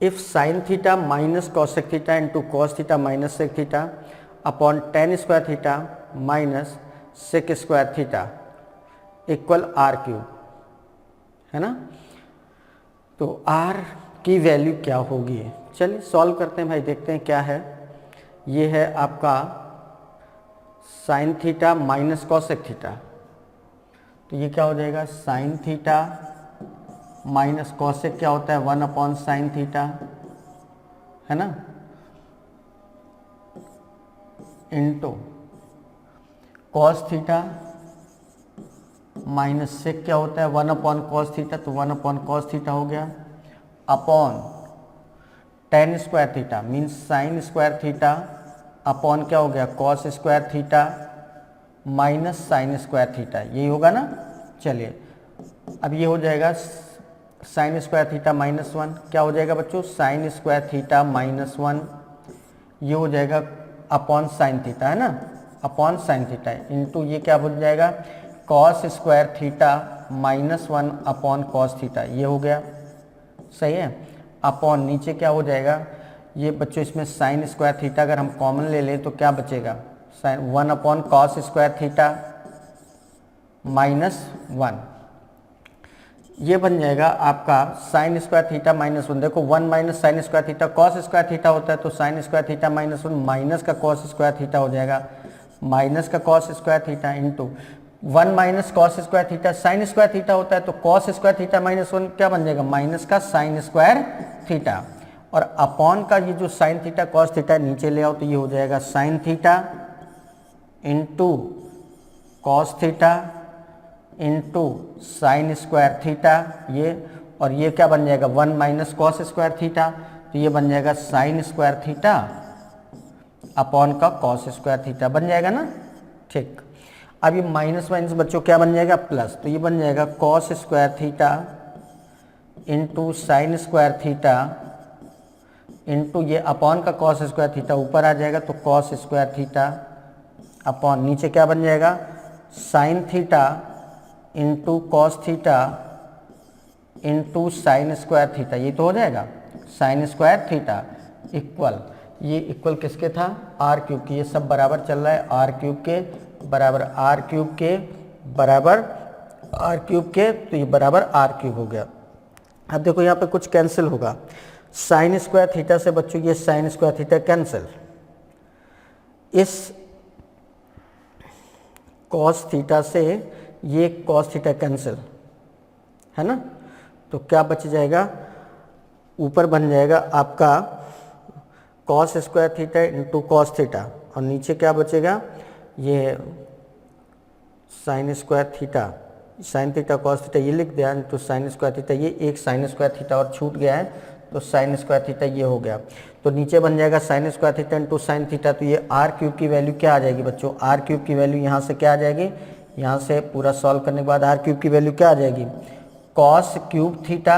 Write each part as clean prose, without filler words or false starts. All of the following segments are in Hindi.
If sine theta minus cosec theta into cos theta minus sec theta upon tan square theta minus sec square theta equal r cube, है ना। तो आर की वैल्यू क्या होगी, चलिए सॉल्व करते हैं भाई, देखते हैं क्या है। ये है आपका sign theta minus cosec theta, तो ये क्या हो जाएगा, साइन थीटा माइनस कॉसेक क्या होता है, वन अपॉन साइन थीटा, है ना, into cos theta minus sec क्या होता है, वन अपॉन कॉस थीटा, तो वन अपॉन कॉस थीटा हो गया, upon tan square theta means sine square theta upon क्या हो गया, cos square theta minus sine square theta, यही होगा ना। चलिए अब ये हो जाएगा sine square theta minus one, क्या हो जाएगा बच्चों, sine square theta minus one, ये हो जाएगा अपॉन साइन थीटा, है ना, अपॉन साइन थीटा इंटू ये क्या बन जाएगा, cos square theta minus one upon cos theta, ये हो गया, सही है। अपॉन नीचे क्या हो जाएगा, ये बच्चों इसमें साइन स्क्वायर थीटा अगर हम कॉमन ले लें तो क्या बचेगा, sine one upon cos square theta minus one, ये बन जाएगा आपका sine square theta minus one. देखो one minus sine square theta cos square theta होता है, तो sine square theta minus one minus का कॉस स्क्वायर थीटा हो जाएगा, माइनस का cos square theta into one minus cos square theta sine square theta होता है, तो cos square theta minus one क्या बन जाएगा, माइनस का साइन स्क्वायर थीटा, और अपॉन का ये जो साइन थीटा कॉस थीटा नीचे ले आओ तो ये हो जाएगा sine theta into cos theta into sine square theta, ये और ये क्या बन जाएगा, one minus cos square theta, तो ये बन जाएगा साइन स्क्वायर थीटा अपॉन का कॉस स्क्वायर थीटा बन जाएगा ना। ठीक, अब ये माइनस माइनस बच्चों क्या बन जाएगा, प्लस, तो ये बन जाएगा cos square theta into sine square theta into ये अपॉन का कॉस स्क्वायर थीटा ऊपर आ जाएगा, तो कॉस स्क्वायर थीटा अपॉन नीचे क्या बन जाएगा, sine theta into cos theta into sine square theta, ये तो हो जाएगा साइन स्क्वायर थीटा इक्वल, ये इक्वल किसके था, आर क्यूब की, ये सब बराबर चल रहा है आर क्यूब के बराबर आर क्यूब के बराबर आर क्यूब के, तो ये बराबर आर क्यूब हो गया। अब देखो यहाँ पे कुछ कैंसिल होगा, साइन स्क्वायर थीटा से बच्चों ये साइन स्क्वायर थीटा कैंसिल, इस कॉस थीटा से ये कॉस थीटा कैंसिल, है ना, तो क्या बच जाएगा, ऊपर बन जाएगा आपका cos square theta into cos theta, और नीचे क्या बचेगा, ये sine square theta, sign theta cos theta ये लिख दिया इंटू साइन स्क्वायर थीटा, ये एक साइन स्क्वायर थीटा और छूट गया है, तो साइन स्क्वायर थीटा ये हो गया, तो नीचे बन जाएगा sine square theta into sine theta, तो ये आर क्यूब की वैल्यू क्या आ जाएगी बच्चों, आर क्यूब की वैल्यू यहाँ से क्या आ जाएगी, यहाँ से पूरा सॉल्व करने के बाद आर क्यूब की वैल्यू क्या आ जाएगी, cos cube theta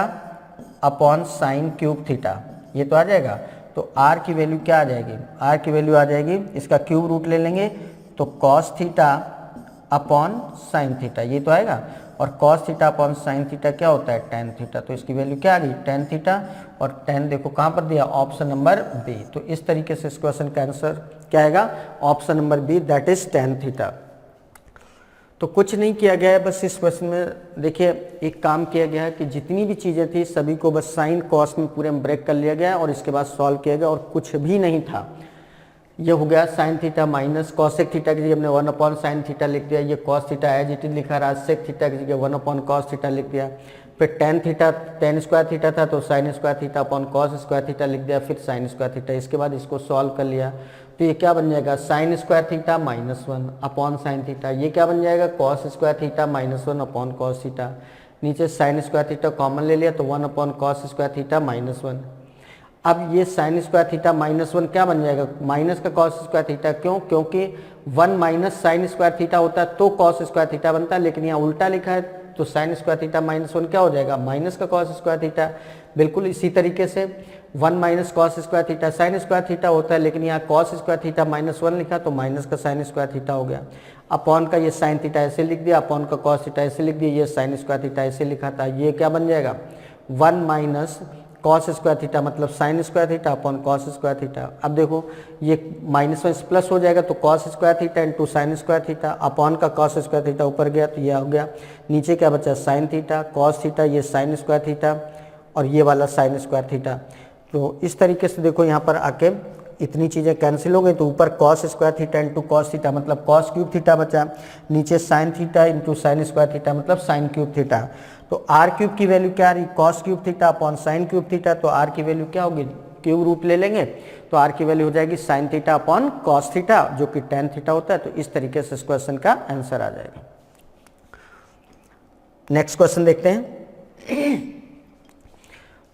upon sine cube theta, ये तो आ जाएगा, तो आर की वैल्यू क्या आ जाएगी, आर की वैल्यू आ जाएगी, इसका क्यूब रूट ले लेंगे तो cos theta upon sine theta, ये तो आएगा, और cos theta upon sine theta क्या होता है, टेन थीटा, तो इसकी वैल्यू क्या आ गई, टेन थीटा, और टेन देखो कहाँ पर दिया, ऑप्शन नंबर बी, तो इस तरीके से इस क्वेश्चन का आंसर क्या आएगा, option number B, that is tan theta. तो कुछ नहीं किया गया है, बस इस क्वेश्चन में देखिए एक काम किया गया है कि जितनी भी चीज़ें थी सभी को बस साइन कॉस में पूरे में ब्रेक कर लिया गया और इसके बाद सॉल्व किया गया, और कुछ भी नहीं था। ये हो गया sign theta minus cosec theta की जगह हमने वन अपॉन साइन थीटा लिख दिया, ये cos theta as it is लिखा रहा, सेक थीटा की जगह वन अपॉन कॉस थीटा लिख दिया, फिर tan theta tan square theta था तो sine square theta upon cos square theta लिख दिया, फिर साइन स्क्वायर थीटा, इसके बाद इसको सॉल्व कर लिया, तो ये क्या बन जाएगा, sine square theta minus one upon sine theta, ये क्या बन जाएगा, cos square theta minus one upon cos theta, नीचे साइन स्क्वायर थीटा कॉमन ले लिया तो one upon cos square theta minus one. अब ये sine square theta minus one क्या बन जाएगा, माइनस का कॉस स्क्वायर थीटा, क्यों, क्योंकि one minus sine square theta होता है तो कॉस स्क्वायर थीटा बनता है, लेकिन यहाँ उल्टा लिखा है तो sine square theta minus one क्या हो जाएगा, माइनस का कॉस स्क्वायर थीटा। बिल्कुल इसी तरीके से one minus cos square theta sine square theta होता है, लेकिन यहाँ cos square theta minus one लिखा तो माइनस का साइन स्क्वायर थीटा हो गया। अपॉन का ये साइन थीटा ऐसे लिख दिया, अपॉन का कॉस थीटा ऐसे लिख दिया, ये साइन स्क्वायर थीटा ऐसे लिखा था, ये क्या बन जाएगा, one minus cos square theta मतलब sine square theta upon cos square theta. अब देखो ये माइनस में प्लस हो जाएगा तो cos square theta into sine square theta upon का कॉस स्क्वायर थीटा ऊपर गया तो ये हो गया, नीचे क्या बचा साइन थीटा कॉस थीटा, ये साइन स्क्वायर थीटा और ये वाला साइन स्क्वायर थीटा। तो इस तरीके से देखो यहाँ पर आके इतनी चीज़ें कैंसिल हो गई तो ऊपर cos square theta into cos theta मतलब कॉस क्यूब थीटा बचा, नीचे sine theta into sine square theta मतलब साइन क्यूब थीटा। तो आर क्यूब की वैल्यू क्या आ रही, cos cube theta upon sine cube theta, तो आर की वैल्यू क्या होगी, क्यूब रूट ले लेंगे तो आर की वैल्यू हो जाएगी sine theta upon cos theta जो कि टेन थीटा होता है। तो इस तरीके से इस क्वेश्चन का आंसर आ जाएगा। नेक्स्ट क्वेश्चन देखते हैं।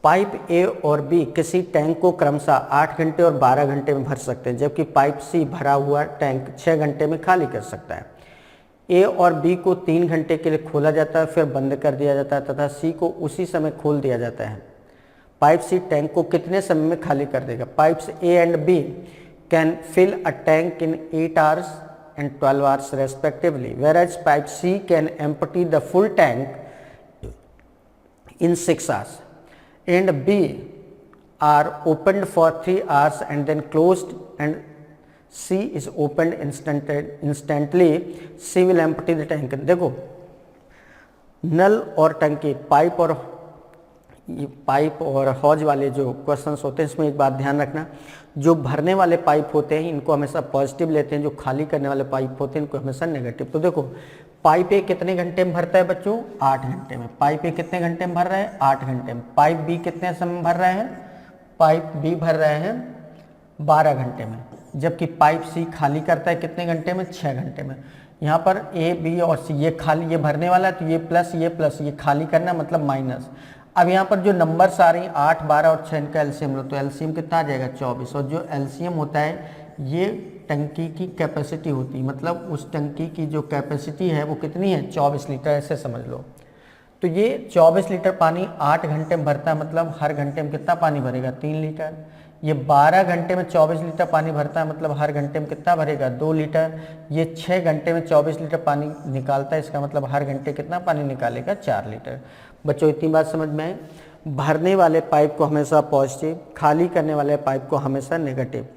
पाइप ए और बी किसी टैंक को क्रमशः 8 घंटे और 12 घंटे में भर सकते हैं, जबकि पाइप सी भरा हुआ टैंक 6 घंटे में खाली कर सकता है। ए और बी को 3 घंटे के लिए खोला जाता है फिर बंद कर दिया जाता है तथा सी को उसी समय खोल दिया जाता है। पाइप सी टैंक को कितने समय में खाली कर देगा। Pipes A and B can fill a tank in 8 hours and 12 hours respectively, whereas pipe C can empty the full tank in 6 hours. And B are opened for 3 hours and then closed, and C is opened instantly. C will empty the tank. देखो नल और टंकी पाइप और हौज वाले जो क्वेश्चंस होते हैं इसमें एक बात ध्यान रखना, जो भरने वाले पाइप होते हैं इनको हमेशा पॉजिटिव लेते हैं, जो खाली करने वाले पाइप होते हैं इनको हमेशा नेगेटिव। तो देखो पाइप ए कितने घंटे में भरता है बच्चों, 8 घंटे में। पाइप ए कितने घंटे में भर रहा है, 8 घंटे में। पाइप बी कितने समय में भर रहे हैं, पाइप बी भर रहे हैं 12 घंटे में, जबकि पाइप सी खाली करता है कितने घंटे में, 6 घंटे में। यहाँ पर ए बी और सी ये खाली, ये भरने वाला है तो ये प्लस ये खाली करना मतलब माइनस। अब यहाँ पर जो नंबर्स आ रही हैं 8, 12 और 6 इनका एलसीएम लो तो एलसीएम कितना आ जाएगा 24। और जो एलसीएम होता है ये टंकी की कैपेसिटी होती है, मतलब उस टंकी की जो कैपेसिटी है वो कितनी है 24 लीटर, ऐसे समझ लो। तो ये 24 लीटर पानी 8 घंटे में भरता है, मतलब हर घंटे में कितना पानी भरेगा 3 लीटर। ये 12 घंटे में 24 लीटर पानी भरता है, मतलब हर घंटे में कितना भरेगा 2 लीटर। ये 6 घंटे में 24 लीटर पानी निकालता है, इसका मतलब हर घंटे कितना पानी निकालेगा 4 लीटर। बच्चों इतनी बात समझ में आई। भरने वाले पाइप को हमेशा पॉजिटिव, खाली करने वाले पाइप को हमेशा नेगेटिव,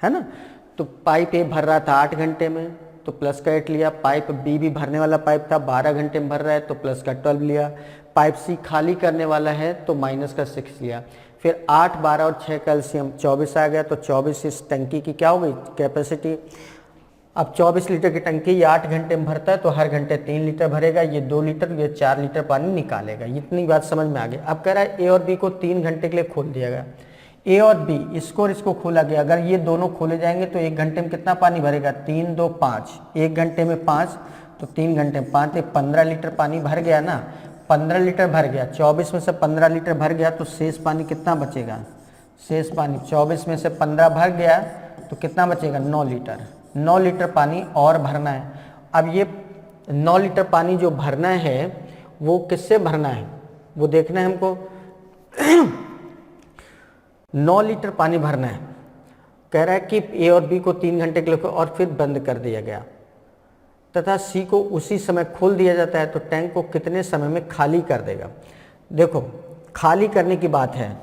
है ना। तो पाइप ए भर रहा था 8 घंटे में तो प्लस का 8 लिया। पाइप बी भी भरने वाला पाइप था 12 घंटे में भर रहा है तो प्लस का 12 लिया। पाइप सी खाली करने वाला है तो माइनस का 6 लिया। फिर 8, 12 और 6 का एलसीएम 24 आ गया, तो 24 इस टंकी की क्या हो गई कैपेसिटी। अब 24 लीटर की टंकी ये 8 घंटे में भरता है तो हर घंटे 3 लीटर भरेगा, ये 2 लीटर, ये 4 लीटर पानी निकालेगा। इतनी बात समझ में आ गई। अब कह रहा है ए और बी को 3 घंटे के लिए खोल दिया गया। ए और बी इसको और इसको खोला गया, अगर ये दोनों खोले जाएंगे तो 1 घंटे में कितना पानी भरेगा 3, 2, 5। 1 घंटे में 5 तो 3 घंटे में 5, 15 लीटर पानी भर गया ना। 15 लीटर भर गया, 24 में से 15 लीटर भर गया तो शेष पानी कितना बचेगा, शेष पानी 24 में से 15 भर गया तो कितना बचेगा 9 लीटर। 9 लीटर पानी और भरना है। अब ये 9 लीटर पानी जो भरना है वो किससे भरना है वो देखना है हमको। 9 लीटर पानी भरना है। कह रहा है कि ए और बी को 3 घंटे के लिए और फिर बंद कर दिया गया तथा सी को उसी समय खोल दिया जाता है, तो टैंक को कितने समय में खाली कर देगा। देखो खाली करने की बात है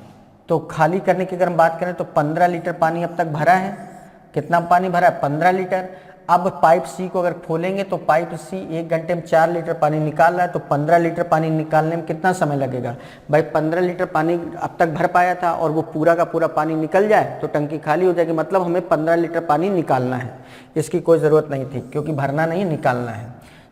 तो खाली करने की अगर हम बात करें तो 15 लीटर पानी अब तक भरा है। कितना पानी भरा है 15 लीटर। अब पाइप सी को अगर खोलेंगे तो पाइप सी 1 घंटे में 4 लीटर पानी निकाल रहा है, तो 15 लीटर पानी निकालने में कितना समय लगेगा भाई। 15 लीटर पानी अब तक भर पाया था और वो पूरा का पूरा पानी निकल जाए तो टंकी खाली हो जाएगी, मतलब हमें 15 लीटर पानी निकालना है। इसकी कोई ज़रूरत नहीं थी क्योंकि भरना नहीं निकालना है,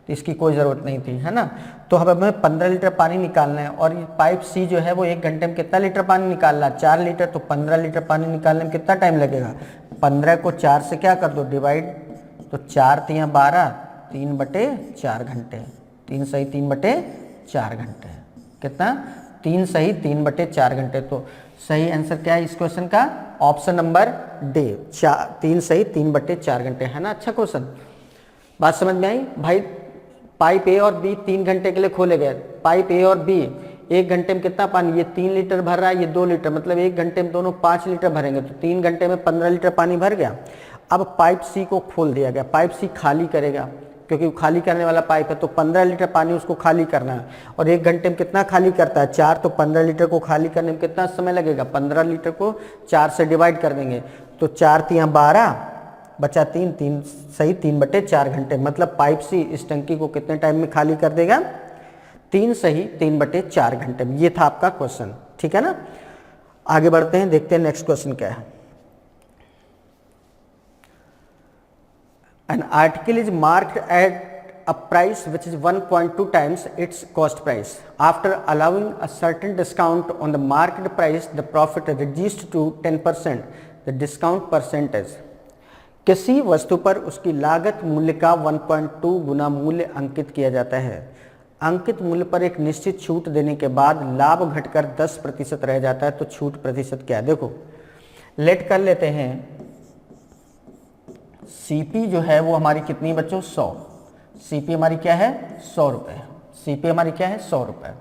तो इसकी कोई ज़रूरत नहीं थी, है ना। तो अब हमें 15 लीटर पानी निकालना है और पाइप सी जो है वो 1 घंटे में कितना लीटर पानी निकाल रहा है 4 लीटर, तो 15 लीटर पानी निकालने में कितना टाइम लगेगा। 15 को 4 से क्या कर दो डिवाइड, तो 4 तियाँ 12, 3/4 घंटे। 3 सही 3/4 घंटे कितना 3 सही 3/4 घंटे। तो सही आंसर क्या है इस क्वेश्चन का, ऑप्शन नंबर डी, 3 सही 3/4 घंटे, है ना। अच्छा क्वेश्चन, बात समझ में आई भाई। पाइप ए और बी 3 घंटे के लिए खोले गए। पाइप ए और बी 1 घंटे में कितना पानी, ये 3 लीटर भर रहा है, ये 2 लीटर, मतलब 1 घंटे में दोनों 5 लीटर भरेंगे, तो 3 घंटे में 15 लीटर पानी भर गया। अब पाइप सी को खोल दिया गया, पाइप सी खाली करेगा। क्योंकि वो खाली करने वाला पाइप है, तो 15 लीटर पानी उसको खाली करना है। और 1 घंटे में कितना खाली करता है? 4, तो 15 लीटर को खाली करने में कितना समय लगेगा? 15 लीटर को 4 से डिवाइड कर देंगे, तो 4 तियाँ 12, बचा 3, 3 सही 3/4 घंटे। मतलब पाइप से इस टंकी को कितने टाइम में खाली कर देगा? 3 सही 3/4 घंटे में। ये था आपका क्वेश्चन, ठीक है ना। आगे बढ़ते हैं, देखते हैं नेक्स्ट क्वेश्चन क्या है। An article is marked at a price which is 1.2 times its cost price. After allowing a certain discount on the market price, the profit is reduced to 10%. The discount percentage. किसी वस्तु पर उसकी लागत मूल्य का 1.2 गुना मूल्य अंकित किया जाता है। अंकित मूल्य पर एक निश्चित छूट देने के बाद लाभ घटकर 10% रह जाता है, तो छूट प्रतिशत क्या है? देखो लेट कर लेते हैं, सीपी जो है वो हमारी कितनी बच्चों? 100। सीपी हमारी क्या है? 100 रुपये। सीपी हमारी क्या है? 100 रुपये।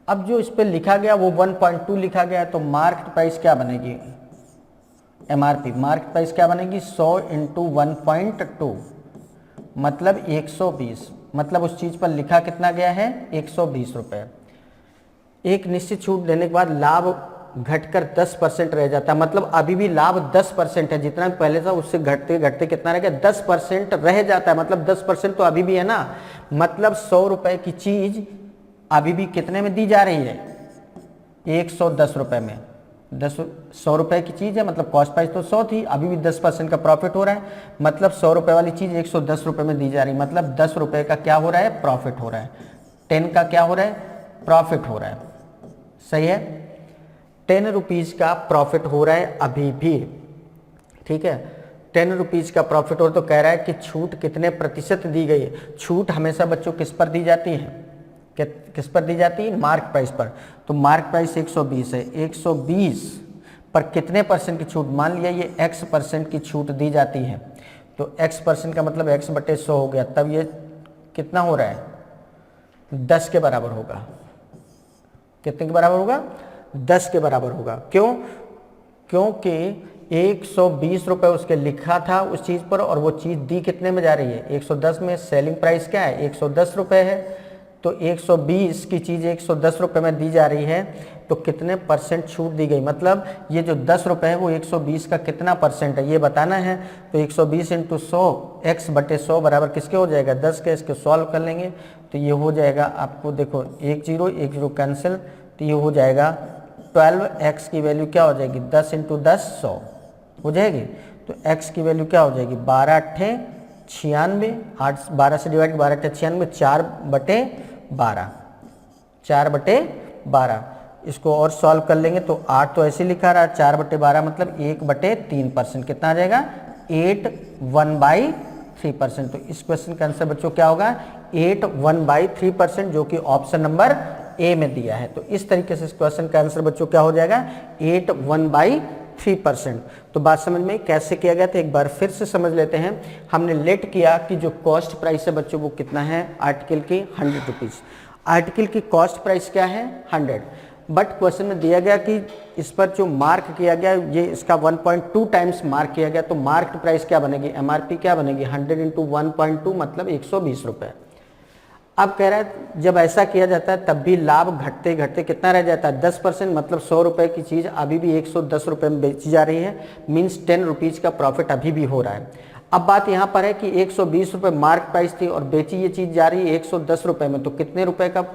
अब जो इस पर लिखा गया वो 1.2 लिखा गया है, तो मार्केट प्राइस क्या बनेगी? एमआरपी। मार्केट प्राइस क्या बनेगी? 100 इंटू 1.2 मतलब 120। मतलब उस चीज़ पर लिखा कितना गया है? 120 रुपये। एक निश्चित छूट देने के बाद लाभ घटकर 10% रह जाता है, मतलब अभी भी लाभ 10% है, जितना पहले था उससे घटते घटते कितना रह गया? 10% रह जाता है। मतलब 10% तो अभी भी है ना। मतलब 100 रुपये की चीज़ अभी भी कितने में दी जा रही है? 110 रुपये में। 100 रुपये की चीज़ है, मतलब कॉस्ट प्राइस तो 100 थी, अभी भी 10% का प्रॉफिट हो रहा है। मतलब 100 रुपये वाली चीज़ 110 रुपये में दी जा रही है, मतलब 10 रुपये का क्या हो रहा है? प्रॉफिट हो रहा है। 10 का क्या हो रहा है? प्रॉफिट हो रहा है। सही है, 10 रुपीज़ का प्रॉफिट हो रहा है अभी भी, ठीक है। 10 रुपीज़ का प्रॉफिट हो, तो कह रहा है कि छूट कितने प्रतिशत दी गई है? छूट हमेशा बच्चों किस पर दी जाती है? किस पर दी जाती है? मार्क प्राइस पर। तो मार्क प्राइस 120 है, 120 पर कितने परसेंट की छूट? मान लिया ये x% की छूट दी जाती है, तो x% का मतलब x/100 हो गया, तब ये कितना हो रहा है? 10 के बराबर होगा। कितने के बराबर होगा? 10 के बराबर होगा। क्यों? क्योंकि 120 रुपये उसके लिखा था उस चीज़ पर, और वो चीज़ दी कितने में जा रही है? 110 में। सेलिंग प्राइस क्या है? 110 रुपये है, तो 120 की चीज़ 110 रुपये में दी जा रही है, तो कितने परसेंट छूट दी गई? मतलब ये जो 10 रुपये है वो 120 का कितना परसेंट है ये बताना है। तो 120 इंटू 100 x/100 बराबर किसके हो जाएगा? 10 के। इसके सॉल्व कर लेंगे तो ये हो जाएगा आपको, देखो 1 0 कैंसिल, तो ये हो जाएगा 12x की वैल्यू क्या हो जाएगी? 10 इंटू 10 100 हो जाएगी। तो x की वैल्यू क्या हो जाएगी? 12 8 96, 8 12 से डिवाइड 12 8 96, 4/12, 4/12। इसको और सॉल्व कर लेंगे तो 8 तो ऐसे लिखा रहा, 4/12 मतलब 1/3%। कितना आ जाएगा? 8 1/3%। तो इस क्वेश्चन का आंसर बच्चों क्या होगा? 8 1/3%, जो कि ऑप्शन नंबर ए में दिया है। तो इस तरीके से इस क्वेश्चन का आंसर बच्चों क्या हो जाएगा? 8 1/3%। तो बात समझ में कैसे किया गया था एक बार फिर से समझ लेते हैं। हमने लेट किया कि जो कॉस्ट प्राइस है बच्चों वो कितना है? आर्टिकल की 100 रुपीज़। आर्टिकल की कॉस्ट प्राइस क्या है? 100। बट क्वेश्चन में दिया गया कि इस पर जो मार्क किया गया ये इसका 1.2 टाइम्स मार्क किया गया, तो मार्केट प्राइस क्या बनेगी? एमआरपी क्या बनेगी? 100 इंटू 1.2 मतलब 120 रुपये। अब कह रहा है जब ऐसा किया जाता है तब भी लाभ घटते घटते कितना रह जाता है? 10%। मतलब 100 रुपये की चीज़ अभी भी 110 रुपये में बेची जा रही है, मीन्स 10 रुपीज़ का प्रॉफिट अभी भी हो रहा है। अब बात यहाँ पर है कि 120 रुपये मार्क प्राइस थी और बेची ये चीज़ जा रही है 110 रुपये में, तो कितने रुपए का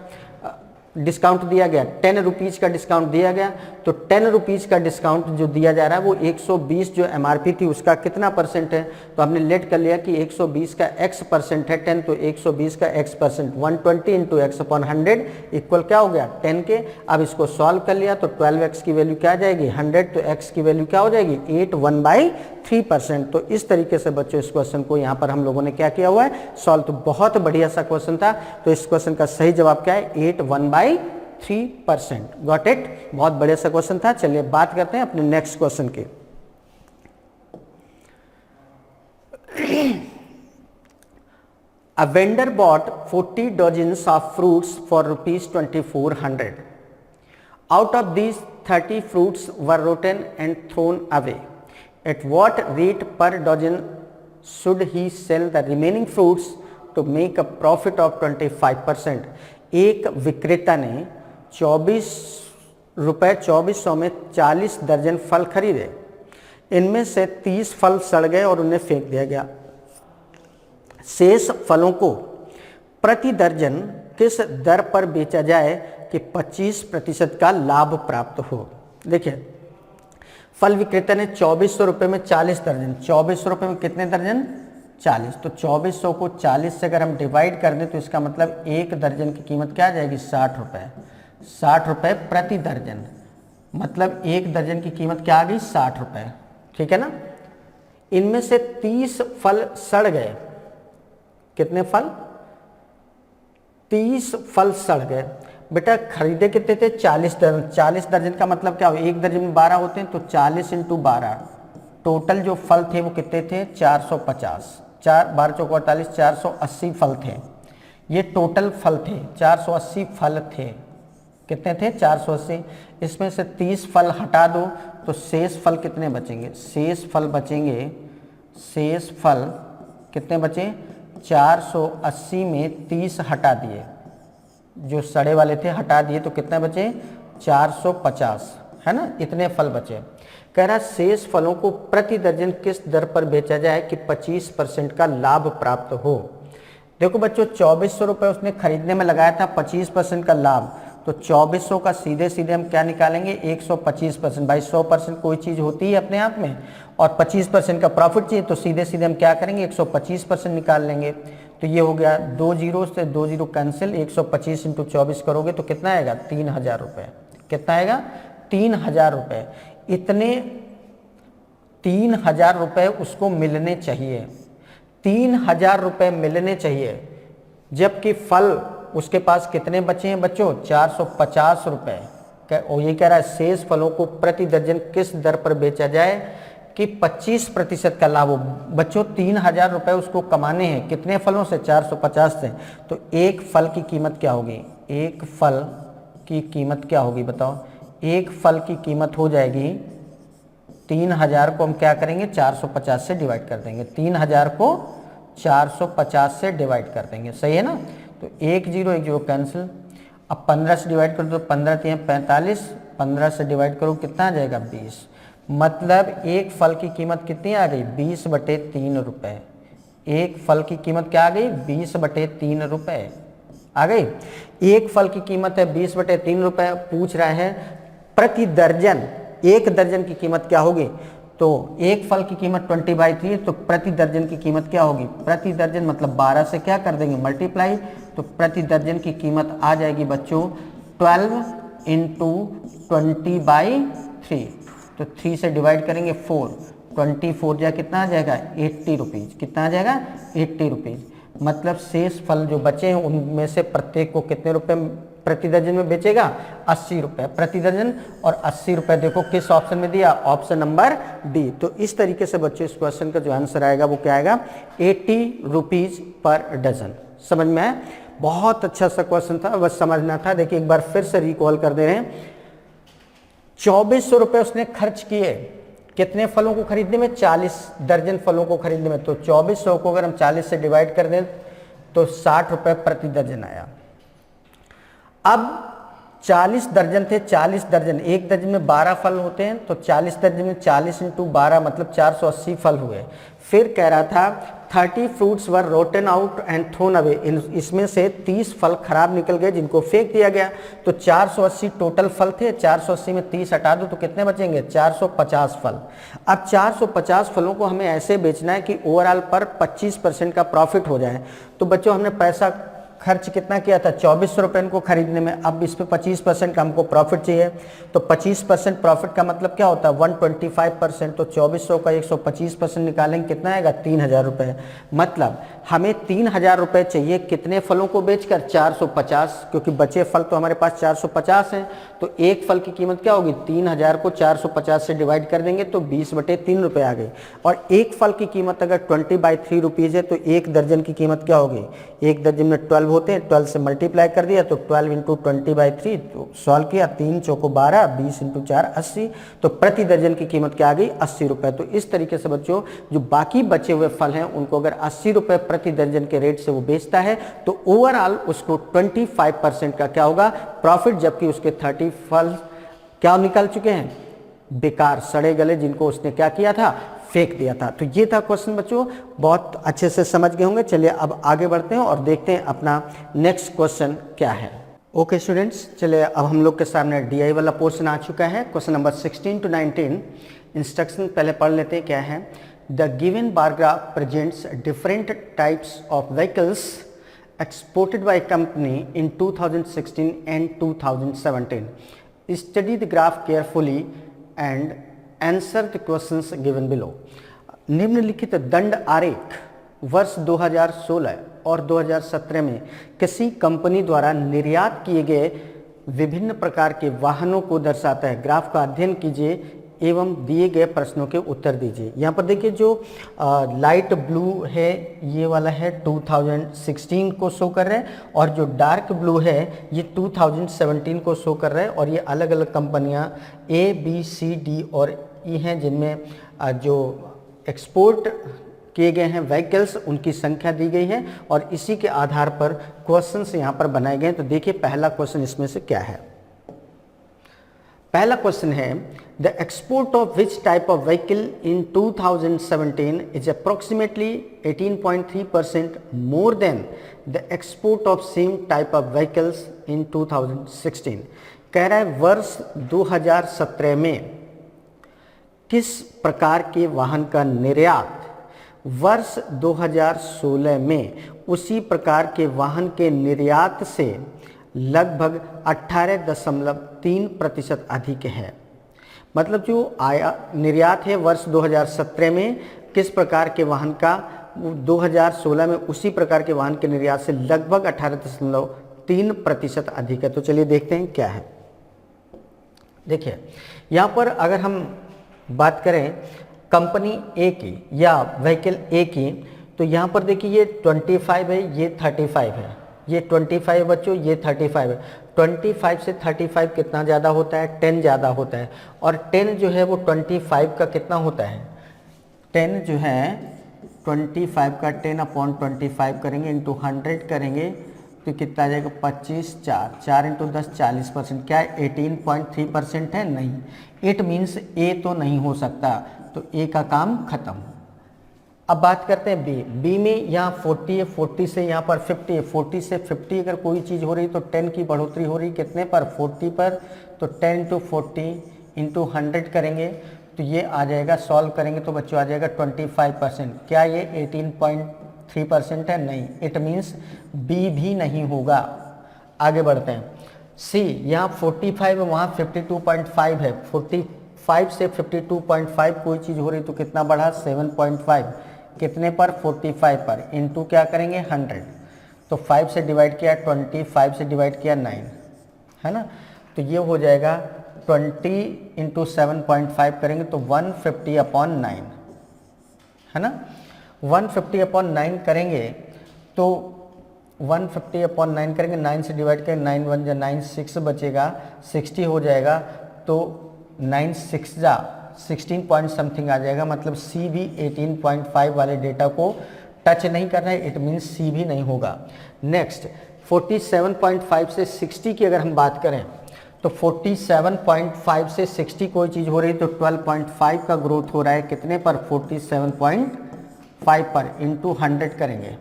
डिस्काउंट दिया गया? 10 रुपीज़ का डिस्काउंट दिया गया। तो 10 रुपीज़ का डिस्काउंट जो दिया जा रहा है वो 120 जो एमआरपी थी उसका कितना परसेंट है? तो हमने लेट कर लिया कि 120 का x% है 10, तो 120 का x%, 120 इंटू x/100 इक्वल क्या हो गया? 10 के। अब इसको सॉल्व कर लिया तो 12x की वैल्यू क्या आ जाएगी? 100, तो x की वैल्यू क्या हो जाएगी? 8 1/3%। तो इस तरीके से बच्चों इस क्वेश्चन को यहाँ पर हम लोगों ने क्या किया हुआ है? सॉल्व। तो बहुत बढ़िया सा क्वेश्चन था। तो इस क्वेश्चन का सही जवाब क्या है? 8 1/3%। Got it? बहुत बढ़िया सा क्वेश्चन था। चलिए बात करते हैं अपने नेक्स्ट क्वेश्चन की। A vendor bought 40 dozens of fruits for ₹2400. Out of these, 30 fruits were rotten and thrown away. At what rate per dozen should he sell the remaining fruits to make a profit of 25%। एक विक्रेता ने 24 रुपये 2400 में 40 दर्जन फल खरीदे। इनमें से 30 फल सड़ गए और उन्हें फेंक दिया गया। शेष फलों को प्रति दर्जन किस दर पर बेचा जाए कि 25% का लाभ प्राप्त हो। देखिए, फल विक्रेता ने 2400 रुपये में 40 दर्जन, 2400 रुपये में कितने दर्जन? 40। तो 2400 को 40 से अगर हम डिवाइड कर दें तो इसका मतलब एक दर्जन की कीमत क्या आ जाएगी? 60 रुपये। 60 रुपये प्रति दर्जन, मतलब एक दर्जन की कीमत क्या आ गई? 60 रुपये। ठीक है ना। इनमें से 30 फल सड़ गए। कितने फल? 30 फल सड़ गए। बेटा खरीदे कितने थे? 40 दर्जन। 40 दर्जन का मतलब क्या हो? एक दर्जन में 12 होते हैं, तो 40 × 12, टोटल जो फल थे वो कितने थे? 450। 4 12 चौक 48, 480 फल थे। ये टोटल फल थे, 480 फल थे। कितने थे? 480। इसमें से 30 फल हटा दो तो शेष फल कितने बचेंगे? शेष फल बचेंगे, शेष फल कितने बचे? 480 में 30 हटा दिए, जो सड़े वाले थे हटा दिए, तो कितने बचे? 450, है ना। इतने फल बचे। कह रहा शेष फलों को प्रति दर्जन किस दर पर बेचा जाए कि 25% का लाभ प्राप्त हो। देखो बच्चों, 2400 रुपये उसने खरीदने में लगाया था, 25% का लाभ, तो 2400 का सीधे सीधे हम क्या निकालेंगे? 125%। भाई 100% कोई चीज़ होती है अपने आप में, और 25% का प्रॉफिट चाहिए, तो सीधे सीधे हम क्या करेंगे? 125% निकाल लेंगे। तो ये हो गया 2 जीरो से 2 जीरो कैंसिल, 125 × 24 करोगे तो कितना आएगा? 3000 रुपये। कितना आएगा? 3000 रुपये। इतने 3000 रुपये उसको मिलने चाहिए। 3000 रुपये मिलने चाहिए, जबकि फल उसके पास कितने बचे हैं बच्चों? 450 रुपये। और ये कह रहा है शेष फलों को प्रति दर्जन किस दर पर बेचा जाए कि 25% का लाभ हो। बच्चों 3000 रुपये उसको कमाने हैं, कितने फलों से? 450 से। तो एक फल की कीमत क्या होगी? एक फल की कीमत क्या होगी बताओ? एक फल की कीमत हो जाएगी, 3000 को हम क्या करेंगे? 450 से डिवाइड कर देंगे। 3000 को 450 से डिवाइड कर देंगे, सही है ना। तो 1 0 कैंसिल। अब 15 से डिवाइड करो तो 15 3 45, 15 से डिवाइड करो कितना आ जाएगा? 20। मतलब एक फल की कीमत कितनी आ गई? 20/3 रुपये। एक फल की कीमत क्या आ गई? 20/3 रुपये आ गई। एक फल की कीमत है 20/3 रुपये। पूछ रहा है प्रति दर्जन, एक दर्जन की कीमत क्या होगी? तो एक फल की कीमत 20/3, तो प्रति दर्जन की कीमत क्या होगी? प्रति दर्जन मतलब 12 से क्या कर देंगे? मल्टीप्लाई। तो प्रति दर्जन की कीमत आ जाएगी बच्चों 12 × 20/3। तो 3 से डिवाइड करेंगे 4, 24 जा कितना आ जाएगा? 80 रुपीज़। कितना आ जाएगा? 80 रुपीज़। मतलब शेष फल जो बचे हैं उनमें से प्रत्येक को कितने रुपए प्रति दर्जन में बेचेगा? 80 रुपये प्रति दर्जन। और 80 रुपये देखो किस ऑप्शन में दिया? Option number D. तो इस तरीके से बच्चों इस क्वेश्चन का जो आंसर आएगा वो क्या आएगा? 80 रुपीज़ पर डजन। समझ में आया? बहुत अच्छा सा क्वेश्चन था, बस समझना था। देखिए एक बार फिर से रिकॉल कर दे रहे हैं। 2400 रुपये उसने खर्च किए कितने फलों को खरीदने में? 40 दर्जन फलों को खरीदने में। तो 2400 को अगर हम 40 से डिवाइड कर दें तो 60 रुपये प्रति दर्जन आया। अब 40 दर्जन थे, 40 दर्जन, एक दर्जन में 12 फल होते हैं, तो 40 दर्जन में 40 × 12 मतलब 480 फल हुए। फिर कह रहा था 30 fruits were rotten out and thrown away. इसमें से 30 फल खराब निकल गए जिनको फेंक दिया गया। तो 480 टोटल फल थे, 480 में 30 हटा दो तो कितने बचेंगे? 450 फल। अब 450 फलों को हमें ऐसे बेचना है कि ओवरऑल पर 25% का प्रॉफिट हो जाए। तो बच्चों हमने पैसा खर्च कितना किया था? 2400 रुपये इनको खरीदने में। अब इस पर 25% का हमको प्रॉफिट चाहिए। तो 25% प्रॉफिट का मतलब क्या होता है? 125%। तो 2400 का 125% निकालेंगे, कितना आएगा? 3000 रुपये। मतलब हमें 3000 रुपये चाहिए कितने फलों को बेचकर? 450, क्योंकि बचे फल तो हमारे पास 450 हैं। तो एक फल की कीमत क्या होगी? 3000 को 450 से डिवाइड कर देंगे तो 20/3 रुपये आ गई। और एक फल की कीमत अगर 20/3 रुपीज़ है तो एक दर्जन की कीमत क्या होगी? एक दर्जन में 12 12 होते हैं, 12 से मल्टीप्लाई कर दिया तो 12 इंटू 20/3, तो सॉल्व किया, 3 चौको 12, 20 इंटू 4 80, तो प्रति दर्जन की कीमत क्या आ गई 80 रुपये। तो इस तरीके से बच्चों जो बाकी बचे हुए फल हैं उनको अगर 80 रुपये प्रति दर्जन के रेट से वो बेचता है तो ओवरऑल उसको 25% का क्या होगा प्रॉफिट, जबकि उसके 30 फल क्या निकल चुके हैं बेकार, सड़े गले, जिनको उसने क्या किया था फेंक दिया था। तो ये था क्वेश्चन बच्चों, बहुत अच्छे से समझ गए होंगे। चलिए अब आगे बढ़ते हैं और देखते हैं अपना नेक्स्ट क्वेश्चन क्या है। ओके स्टूडेंट्स, चलिए अब हम लोग के सामने डीआई वाला पोर्शन आ चुका है। क्वेश्चन नंबर 16 to 19 इंस्ट्रक्शन पहले पढ़ लेते हैं क्या है। The given bar graph presents different types of vehicles exported by a company in 2016 and 2017. Study the graph carefully and answer the questions given below. निम्नलिखित दंड आरेख वर्ष 2016 और 2017 में किसी कंपनी द्वारा निर्यात किए गए विभिन्न प्रकार के वाहनों को दर्शाता है। ग्राफ का अध्ययन कीजिए एवं दिए गए प्रश्नों के उत्तर दीजिए। यहाँ पर देखिए जो लाइट ब्लू है ये वाला है 2016 को शो कर रहा है, और जो डार्क ब्लू है ये 2017 को शो कर रहा है। और ये अलग अलग कंपनियाँ A, B, C, D और E हैं, जिनमें जो एक्सपोर्ट किए गए हैं व्हीकल्स उनकी संख्या दी गई है, और इसी के आधार पर क्वेश्चंस यहाँ पर बनाए गए हैं। तो देखिए पहला क्वेश्चन इसमें से क्या है। पहला क्वेश्चन है the export of which type of vehicle in 2017 is approximately 18.3% more than the export of same type of vehicles इन 2016। कह रहा है वर्ष 2017 में किस प्रकार के वाहन का निर्यात वर्ष 2016 में उसी प्रकार के वाहन के निर्यात से लगभग 18.3% अधिक है। मतलब जो निर्यात है वर्ष 2017 में किस प्रकार के वाहन का 2016 में उसी प्रकार के वाहन के निर्यात से लगभग 18.3% अधिक है। तो चलिए देखते हैं क्या है। देखिए यहाँ पर अगर हम बात करें कंपनी ए की या व्हीकल ए की, तो यहाँ पर देखिए ये 25 है, ये 35 है, ये 25 बच्चों, ये 35 है। 25 से 35 कितना ज़्यादा होता है 10 ज़्यादा होता है, और 10 जो है वो 25 का कितना होता है 10 जो है 25 का 10/25 करेंगे इंटू 100 करेंगे तो कितना आ जाएगा 25, 4 इंटू 10 40%। क्या 18.3% है? नहीं। इट मीन्स ए तो नहीं हो सकता, तो ए का काम खत्म। अब बात करते हैं बी। बी में यहाँ 40 है, 40 से यहाँ पर 50 है, 40 से 50 अगर कोई चीज़ हो रही तो 10 की बढ़ोतरी हो रही कितने पर 40 पर, तो 10 इंटू 40 इंटू 100 करेंगे तो ये आ जाएगा, सॉल्व करेंगे तो बच्चों आ जाएगा 25%। क्या ये 18.3% है? नहीं। इट मीन्स बी भी नहीं होगा। आगे बढ़ते हैं सी। यहाँ 45 है, वहाँ 52.5 है। 45 से 52.5 कोई चीज़ हो रही तो कितना बढ़ा 7.5, कितने पर 45 पर, इंटू क्या करेंगे 100, तो 5 से डिवाइड किया 25 से डिवाइड किया 9, है ना। तो ये हो जाएगा 20 इंटू 7.5 करेंगे तो 150/9, है ना। 150/9 करेंगे तो 150/9 करेंगे, 9 से डिवाइड करेंगे, 9 1 जा 9, 6 बचेगा, 60 हो जाएगा, तो 9 6 जा 16 पॉइंट समथिंग आ जाएगा। मतलब सी भी 18.5 वाले डेटा को टच नहीं कर रहा है, इट मीन्स सी भी नहीं होगा। नेक्स्ट 47.5 से 60 की अगर हम बात करें तो 47.5 से 60 कोई चीज़ हो रही तो 12.5 का ग्रोथ हो रहा है, कितने पर 47.5 पर, इंटू 100 करेंगे।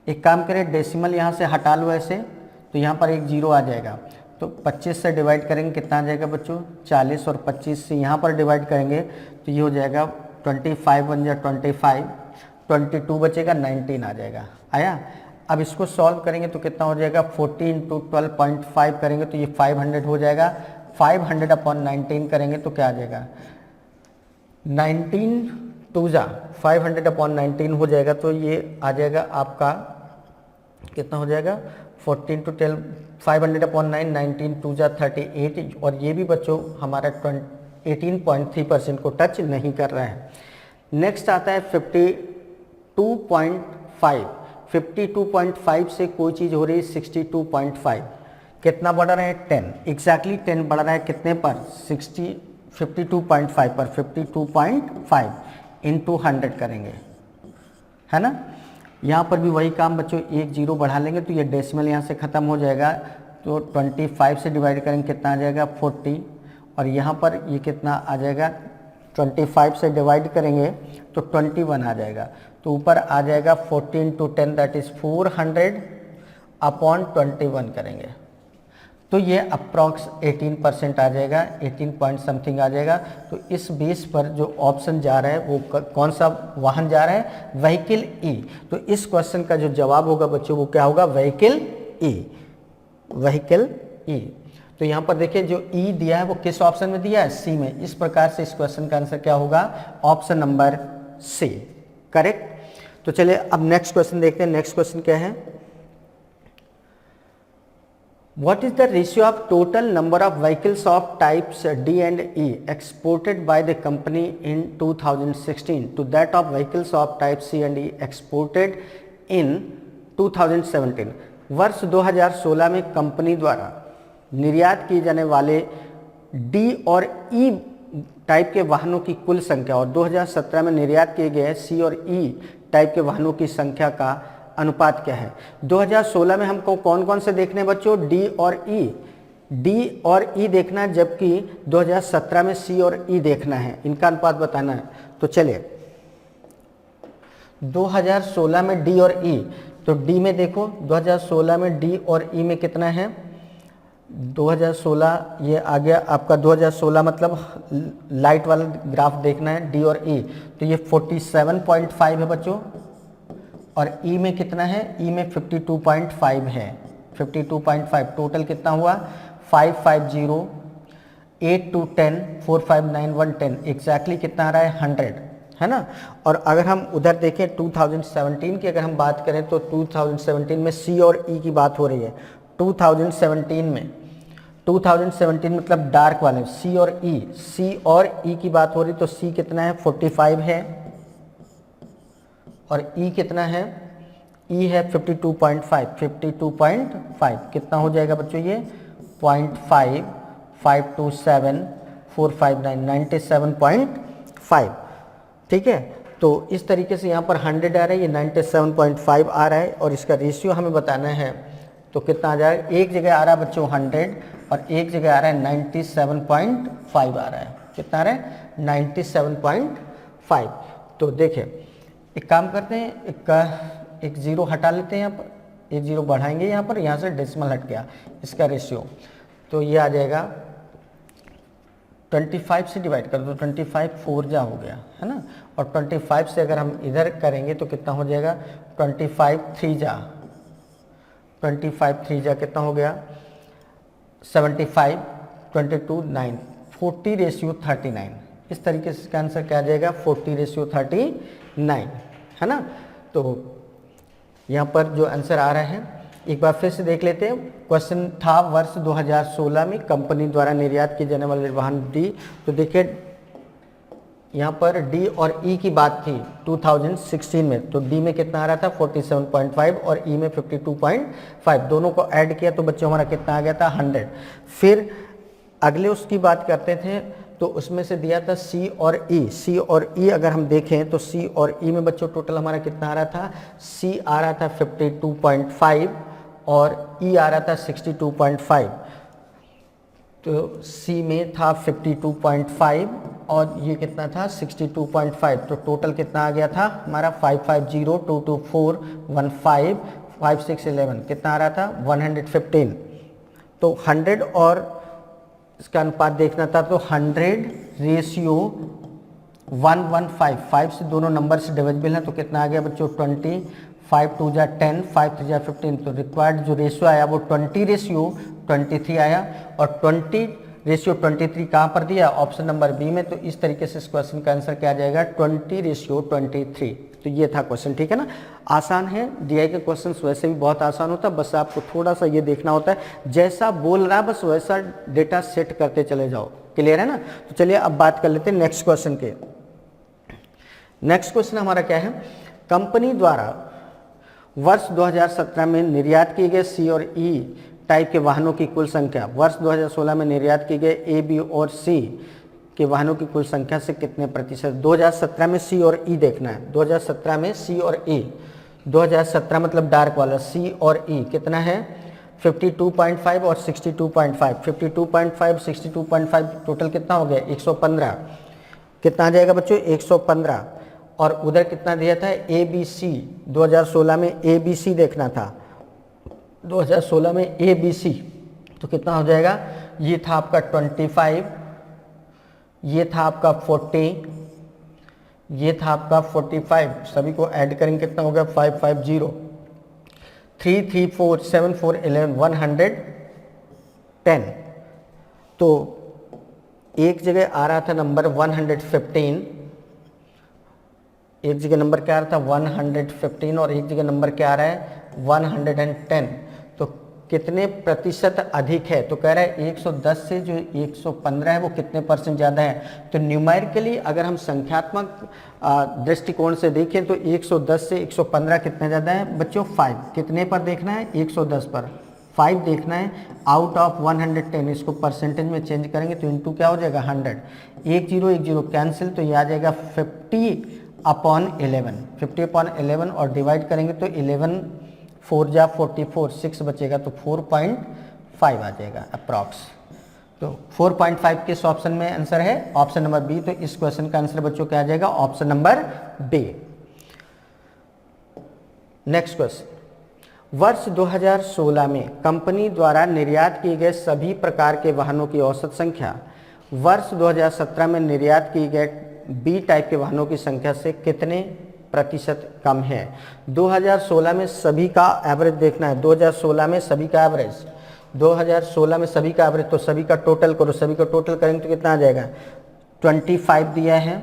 एक काम करें डेसिमल यहाँ से हटा लो ऐसे, तो यहाँ पर एक जीरो आ जाएगा, तो 25 से डिवाइड करेंगे कितना आ जाएगा बच्चों 40, और 25 से यहाँ पर डिवाइड करेंगे तो ये हो जाएगा 25 1 जा 25, 22 बचेगा, 19 आ जाएगा। आया। अब इसको सॉल्व करेंगे तो कितना हो जाएगा 40 इंटू 12.5 करेंगे तो ये 500 हो जाएगा। 500/19 करेंगे तो क्या आ जाएगा 19 2 जा 500/19 हो जाएगा, तो ये आ जाएगा आपका कितना हो जाएगा 14 to 12 500/9 19 2 जा 38, और ये भी बच्चों हमारा 18.3% को टच नहीं कर रहा है। नेक्स्ट आता है 52.5। 52.5 से कोई चीज़ हो रही है 62.5, कितना बढ़ रहा है 10, एग्जैक्टली 10 बढ़ रहा है कितने पर 52.5 पर, 52.5 इंटू 100 करेंगे, है ना। यहाँ पर भी वही काम बच्चों, एक जीरो बढ़ा लेंगे तो ये डेसिमल यहाँ से ख़त्म हो जाएगा, तो 25 से डिवाइड करेंगे कितना आ जाएगा 40, और यहाँ पर ये कितना आ जाएगा 25 से डिवाइड करेंगे तो 21 आ जाएगा, तो ऊपर आ जाएगा 40 इंटू 10 दैट इज़ 400 अपॉन 21 करेंगे तो ये अप्रॉक्स 18% आ जाएगा, 18 पॉइंट समथिंग आ जाएगा। तो इस बेस पर जो ऑप्शन जा रहा है वो कौन सा वाहन जा रहा है, व्हीकल ई। तो इस क्वेश्चन का जो जवाब होगा बच्चों वो क्या होगा, व्हीकल ई, व्हीकल ई। तो यहाँ पर देखिए जो ई दिया है वो किस ऑप्शन में दिया है, सी में। इस प्रकार से इस क्वेश्चन का आंसर क्या होगा, ऑप्शन नंबर सी, करेक्ट। तो चलिए अब नेक्स्ट क्वेश्चन देखते हैं। नेक्स्ट क्वेश्चन क्या है, What is the ratio of total number of vehicles of types D and E exported by the company in 2016 to that of vehicles of type C and E exported in 2017? वर्ष 2016 में कंपनी द्वारा निर्यात किए जाने वाले D और E टाइप के वाहनों की कुल संख्या और 2017 में निर्यात किए गए C और E टाइप के वाहनों की संख्या का अनुपात क्या है। 2016 में हमको कौन कौन से देखने बच्चों, डी और ई, डी और ई देखना है, जबकि 2017 में सी और ई देखना है, इनका अनुपात बताना है। तो चलिए 2016 में डी और ई, तो डी में देखो 2016 में डी और ई में कितना है, 2016 ये आ गया आपका 2016 मतलब लाइट वाला ग्राफ देखना है डी और ई, तो ये 47.5 है बच्चों, और ई में कितना है, ई में 52.5 है, 52.5। टोटल कितना हुआ 550, 8 to 10, 4, 5, 9, 1, 10, एग्जैक्टली कितना आ रहा है 100, है ना। और अगर हम उधर देखें 2017 की अगर हम बात करें तो 2017 में सी और ई की बात हो रही है। 2017 में 2017 मतलब डार्क वाले सी और ई, सी और ई की बात हो रही, तो सी कितना है 45 है और ई कितना है, ई है 52.5, 52.5 कितना हो जाएगा बच्चों ये 0.5, 527, 459, 97.5, ठीक है। तो इस तरीके से यहाँ पर 100 आ रहा है, ये 97.5 आ रहा है, और इसका रेशियो हमें बताना है तो कितना आ जाएगा, एक जगह आ रहा है बच्चों 100 और एक जगह आ रहा है 97.5 आ रहा है, कितना आ रहा है 97.5। तो देखिए एक काम करते हैं, एक जीरो हटा लेते हैं, यहाँ पर एक जीरो बढ़ाएंगे, यहाँ पर यहाँ से डेसिमल हट गया इसका रेशियो, तो ये आ जाएगा 25 से डिवाइड कर दो, 25 4 जा हो गया, है ना। और 25 से अगर हम इधर करेंगे तो कितना हो जाएगा 25 3 जा, 25 3 जा कितना हो गया 75, 22 9, 40 रेशियो 39। इस तरीके से इसका आंसर क्या आ जाएगा 40 रेशियो 39, है ना। तो यहाँ पर जो आंसर आ रहा है एक बार फिर से देख लेते हैं। क्वेश्चन था वर्ष 2016 में कंपनी द्वारा निर्यात किए जाने वाले वाहन डी, तो देखिए यहाँ पर डी और ई की बात थी 2016 में, तो डी में कितना आ रहा था 47.5 और ई में 52.5, दोनों को ऐड किया तो बच्चों हमारा कितना आ गया था 100। फिर अगले उसकी बात करते थे तो उसमें से दिया था सी और ई, सी और ई अगर हम देखें तो सी और ई में बच्चों टोटल हमारा कितना आ रहा था, सी आ रहा था 52.5 और ई आ रहा था 62.5, तो सी में था 52.5 और ये कितना था 62.5, तो टोटल कितना आ गया था हमारा 550, 224, 15, 56, 11 कितना आ रहा था 115। तो 100 और इसका अनुपात देखना था, तो 100 रेशियो 115, 5 से दोनों नंबर से डिविजिबल है, तो कितना आ गया बच्चों 20, 5 2 जा 10, 5 3 जा 15, तो रिक्वायर्ड जो रेशियो आया वो 20 रेशियो 23 आया, और 20 रेशियो 23 कहाँ पर दिया, ऑप्शन नंबर बी में। तो इस तरीके से इस क्वेश्चन का आंसर क्या आ जाएगा 20 रेशियो 23। तो ये था क्वेश्चन, ठीक है ना। आसान है, डीआई के क्वेश्चंस वैसे भी बहुत आसान होता है, बस आपको थोड़ा सा ये देखना होता है जैसा बोल रहा है बस वैसा डेटा सेट करते चले जाओ, क्लियर है ना। तो चलिए अब बात कर लेते हैं नेक्स्ट क्वेश्चन के। नेक्स्ट क्वेश्चन हमारा क्या है, कंपनी द्वारा वर्ष 2017 में निर्यात किए गए सी और ई टाइप के वाहनों की कुल संख्या वर्ष 2016 में निर्यात किए गए ए, बी और सी के वाहनों की कुल संख्या से कितने प्रतिशत। 2017 में सी और ई देखना है, 2017 में सी और ई, 2017 मतलब डार्क वाला, सी और ई कितना है 52.5 और 62.5, 52.5 62.5 टोटल कितना हो गया 115, कितना आ जाएगा बच्चों 115। और उधर कितना दिया था ए बी सी, 2016 में ए बी सी देखना था, 2016 में ए बी सी तो कितना हो जाएगा, ये था आपका 25, ये था आपका 40, ये था आपका 45, सभी को ऐड करेंगे कितना हो गया 550, 3 3 4 7 4 11 110। तो एक जगह आ रहा था नंबर 115, एक जगह नंबर क्या आ रहा था 115 और एक जगह नंबर क्या आ रहा है 110। तो कितने प्रतिशत अधिक है, तो कह रहा है 110 से जो 115 है वो कितने परसेंट ज़्यादा है। तो न्यूमेरिकली अगर हम संख्यात्मक दृष्टिकोण से देखें तो 110 से 115 कितना ज़्यादा है बच्चों 5, कितने पर देखना है 110 पर 5 देखना है आउट ऑफ 110, इसको परसेंटेज में चेंज करेंगे तो इनटू क्या हो जाएगा 100, 1 0 कैंसिल, तो ये आ जाएगा 50/11, 50/11 और डिवाइड करेंगे तो 11 4 जा 44, 6 बचेगा तो 4.5 आ जाएगा अप्रॉक्स। तो 4.5 किस ऑप्शन में आंसर है, ऑप्शन नंबर बी। तो इस क्वेश्चन का आंसर बच्चों क्या आ जाएगा, option number B. Next question, वर्ष 2016 में कंपनी द्वारा निर्यात किए गए सभी प्रकार के वाहनों की औसत संख्या वर्ष 2017 में निर्यात किए गए बी टाइप के वाहनों की संख्या से कितने प्रतिशत कम है। 2016 में सभी का एवरेज देखना है, 2016 में सभी का एवरेज, 2016 में सभी का एवरेज, तो सभी का टोटल करो, सभी का टोटल करेंगे तो कितना आ जाएगा 25 दिया है,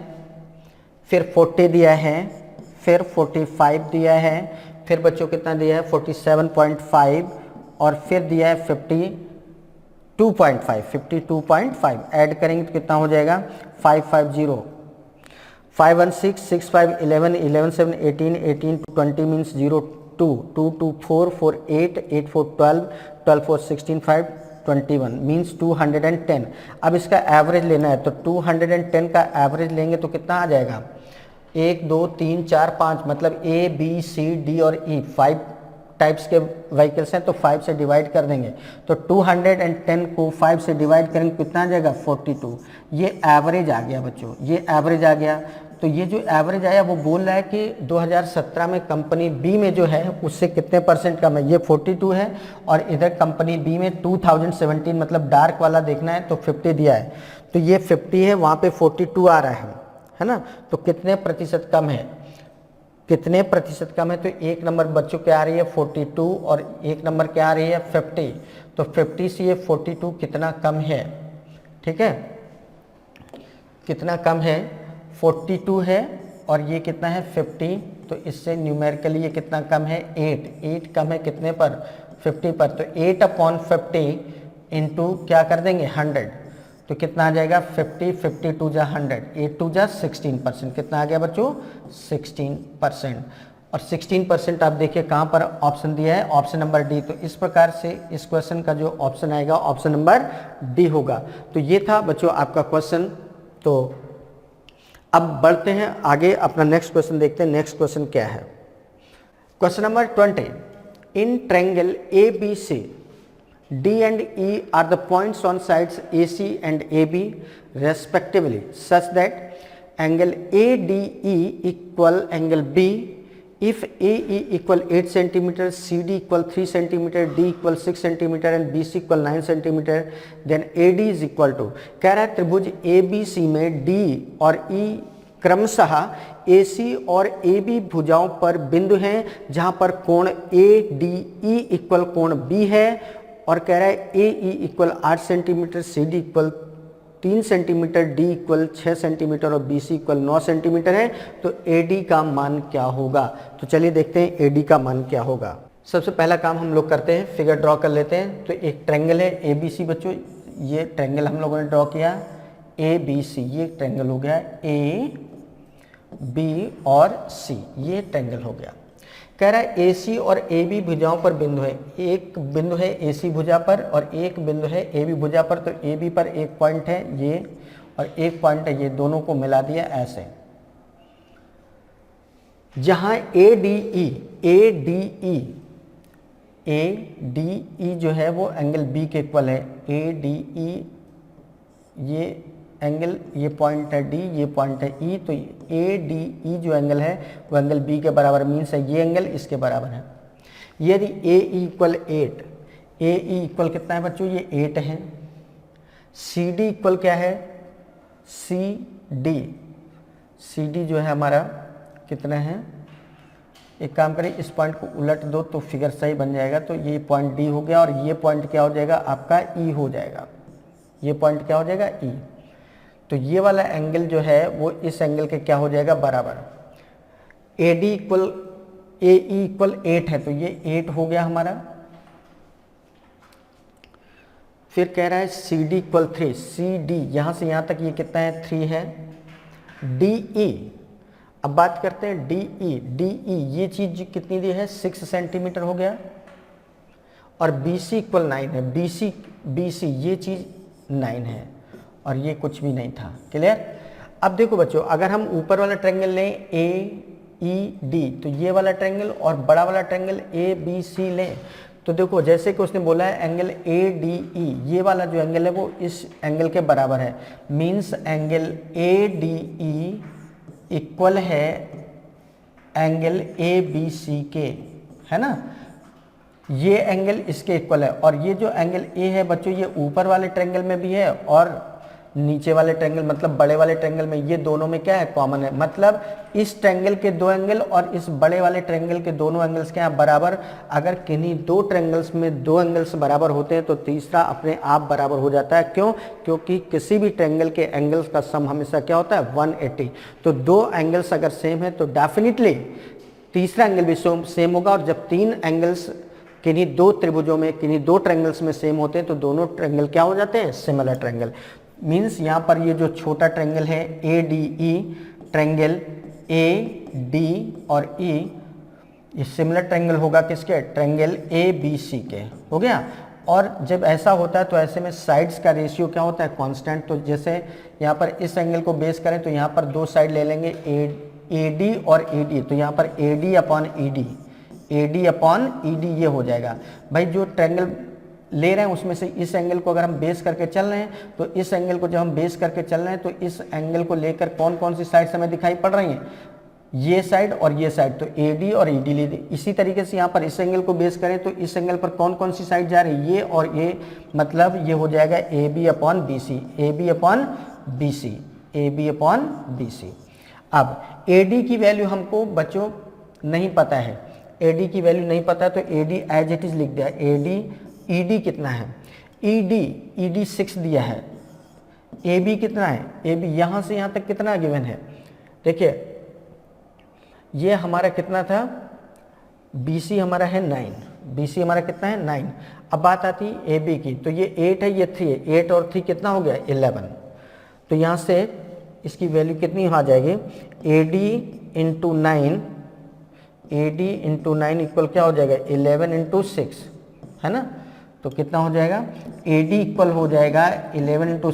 फिर 40 दिया है, फिर 45 दिया है, फिर बच्चों कितना दिया है 47.5 और फिर दिया है 52.5 ऐड करेंगे तो कितना हो जाएगा 550, 516 65 11 11 7 18 18 20 मीन्स 0 2 2 2 4 4 8 8 4 12 12 4 16 5 21 मीन्स 210। अब इसका एवरेज लेना है तो 210 का एवरेज लेंगे तो कितना आ जाएगा 1 2 3 4 5, मतलब ए बी सी डी और ई 5 टाइप्स के व्हीकल्स हैं तो 5 से डिवाइड कर देंगे, तो 210 को 5 से डिवाइड करेंगे कितना आ जाएगा 42। ये एवरेज आ गया बच्चों, ये एवरेज आ गया। तो ये जो एवरेज आया वो बोल रहा है कि 2017 में कंपनी बी में जो है उससे कितने परसेंट कम है, ये 42 है और इधर कंपनी बी में 2017 मतलब डार्क वाला देखना है तो 50 दिया है, तो ये 50 है, वहाँ पे 42 आ रहा है ना। तो कितने प्रतिशत कम है, कितने प्रतिशत कम है, तो एक नंबर बच्चों क्या आ रही है 42 और एक नंबर क्या आ रही है 50, तो 50 से ये 42 कितना कम है, ठीक है, कितना कम है 42 है और ये कितना है 50, तो इससे न्यूमेरिकली ये कितना कम है 8 कम है कितने पर 50 पर, तो 8/50 इंटू क्या कर देंगे 100, तो कितना आ जाएगा 50 52 जा 100, 8 2 जा 16%, कितना आ गया बच्चों 16%। और 16% आप देखिए कहाँ पर ऑप्शन दिया है, ऑप्शन नंबर डी। तो इस प्रकार से इस क्वेश्चन का जो ऑप्शन आएगा ऑप्शन नंबर डी होगा। तो ये था बच्चों आपका क्वेश्चन। तो अब बढ़ते हैं आगे, अपना नेक्स्ट क्वेश्चन देखते हैं। नेक्स्ट क्वेश्चन क्या है, question number 20, in triangle A B C D and E are the points on sides AC and AB respectively such that angle ADE equal angle B if AE equal 8 cm, CD equal 3 cm, D equal 6 cm and BC equal 9 cm, then AD is equal to, कह रहा है त्रिभुज ABC में D और E क्रमशः AC और AB भुजाओं पर बिंदु हैं जहां पर कोण ADE इक्वल कोण B है, और कह रहा है AE equal 8 centimetre, CD equal 3 centimetre, D equal 6 centimetre और BC इक्वल 9 सेंटीमीटर है। तो AD का मान क्या होगा, तो चलिए देखते हैं AD का मान क्या होगा। सबसे पहला काम हम लोग करते हैं, फिगर ड्रॉ कर लेते हैं। तो एक ट्रायंगल है ABC बच्चों, ये ट्रायंगल हम लोगों ने ड्रॉ किया ABC, ये ट्रायंगल हो गया A B और C, ये ट्रायंगल हो गया। कह रहा है AC और AB भुजाओं पर बिंदु है, एक बिंदु है AC भुजा पर और एक बिंदु है AB भुजा पर। तो AB पर एक पॉइंट है ये और एक पॉइंट है ये, दोनों को मिला दिया ऐसे। जहां ADE जो है वो एंगल B के इक्वल है। ADE ये एंगल, ये पॉइंट है D, ये पॉइंट है E, तो ADE जो एंगल है वो एंगल B के बराबर, मीन्स है ये एंगल इसके बराबर है। यदि AE इक्वल 8, AE इक्वल कितना है बच्चों, ये 8 है। CD इक्वल क्या है, CD जो है हमारा कितना है, एक काम करें इस पॉइंट को उलट दो तो फिगर सही बन जाएगा। तो ये पॉइंट D हो गया और ये पॉइंट क्या हो जाएगा आपका E हो जाएगा। ये पॉइंट क्या हो जाएगा E। तो ये वाला एंगल जो है वो इस एंगल के क्या हो जाएगा बराबर। AE इक्वल 8 है तो ये 8 हो गया हमारा। फिर कह रहा है CD इक्वल 3, CD यहां से यहां तक ये कितना है 3 है। DE, अब बात करते हैं DE ये चीज कितनी दी है 6 सेंटीमीटर हो गया और BC इक्वल 9 है। BC ये चीज 9 है और ये कुछ भी नहीं था। क्लियर। अब देखो बच्चों, अगर हम ऊपर वाला ट्रायंगल लें AED तो ये वाला ट्रायंगल और बड़ा वाला ट्रायंगल ABC लें तो देखो जैसे कि उसने बोला है एंगल ADE, ये वाला जो एंगल है वो इस एंगल के बराबर है। मीन्स एंगल ADE इक्वल है एंगल ABC के, है ना। ये एंगल इसके इक्वल है और ये जो एंगल A है बच्चों ये ऊपर वाले ट्रायंगल में भी है और नीचे वाले ट्रायंगल मतलब बड़े वाले ट्रायंगल में, ये दोनों में क्या है कॉमन है। मतलब इस ट्रायंगल के दो एंगल और इस बड़े वाले ट्रायंगल के दोनों एंगल्स क्या है बराबर। अगर किन्हीं दो ट्रायंगल्स में दो एंगल्स बराबर होते हैं तो तीसरा अपने आप बराबर हो जाता है। क्यों? क्योंकि किसी भी ट्रायंगल के एंगल्स का सम हमेशा क्या होता है 180। तो दो एंगल्स अगर सेम है तो डेफिनेटली तीसरा एंगल भी सेम होगा। और जब तीन एंगल्स किन्हीं दो त्रिभुजों में किन्हीं दो ट्रायंगल्स में सेम होते हैं तो दोनों ट्रायंगल क्या हो जाते हैं सिमिलर ट्रायंगल। मीन्स यहाँ पर ये जो छोटा ट्रायंगल है ADE, ट्रायंगल AD और E, ये सिमिलर ट्रायंगल होगा किसके, ट्रायंगल ABC के। हो गया। और जब ऐसा होता है तो ऐसे में साइड्स का रेशियो क्या होता है कांस्टेंट। तो जैसे यहाँ पर इस एंगल को बेस करें तो यहाँ पर दो साइड ले लेंगे AD और ED, तो यहाँ पर AD अपॉन ED ये हो जाएगा। भाई जो ट्रायंगल ले रहे हैं उसमें से इस एंगल को अगर हम बेस करके चल रहे हैं तो इस एंगल को जब हम बेस करके चल रहे हैं तो इस एंगल को लेकर कौन कौन सी साइड हमें दिखाई पड़ रही हैं, ये साइड और ये साइड। तो AD और ED ले दी। इसी तरीके से यहाँ पर इस एंगल को बेस करें तो इस एंगल पर कौन कौन सी साइड जा रही है, ये और ये। मतलब ये हो जाएगा AB अपॉन BC। अब AD की वैल्यू हमको बच्चों नहीं पता है, AD की वैल्यू नहीं पता तो AD एज इट इज लिख दिया। ED कितना है, ED 6 दिया है। AB कितना है, AB यहाँ से यहाँ तक कितना गिवन है। देखिए ये हमारा कितना था, BC हमारा है 9, BC हमारा कितना है 9। अब बात आती है AB की, तो ये 8 है, ये 3 है। 8 और 3 कितना हो गया 11। तो यहाँ से इसकी वैल्यू कितनी आ जाएगी, AD इंटू 9 इक्वल क्या हो जाएगा 11 इंटू 6, है ना। तो कितना हो जाएगा AD इक्वल हो जाएगा 11 इंटू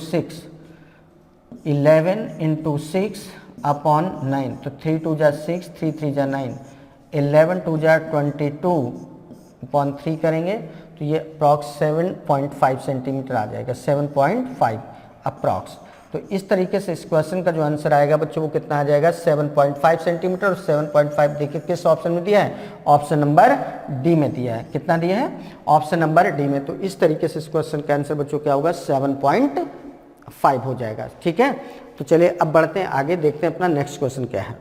6 अपॉन 9। तो 3 2 जा 6, 3 3 जा 9, 11 2 जा 22 अपॉन 3 करेंगे तो ये अप्रॉक्स 7.5 सेंटीमीटर आ जाएगा, 7.5 अप्रॉक्स। तो इस तरीके से इस क्वेश्चन का जो आंसर आएगा बच्चों वो कितना आ जाएगा 7.5 सेंटीमीटर। और 7.5 देखिए किस ऑप्शन में दिया है, ऑप्शन नंबर डी में दिया है। कितना दिया है, ऑप्शन नंबर डी में। तो इस तरीके से इस क्वेश्चन का आंसर बच्चों क्या होगा 7.5 हो जाएगा। ठीक है, तो चलिए अब बढ़ते हैं आगे, देखते हैं अपना नेक्स्ट क्वेश्चन क्या है।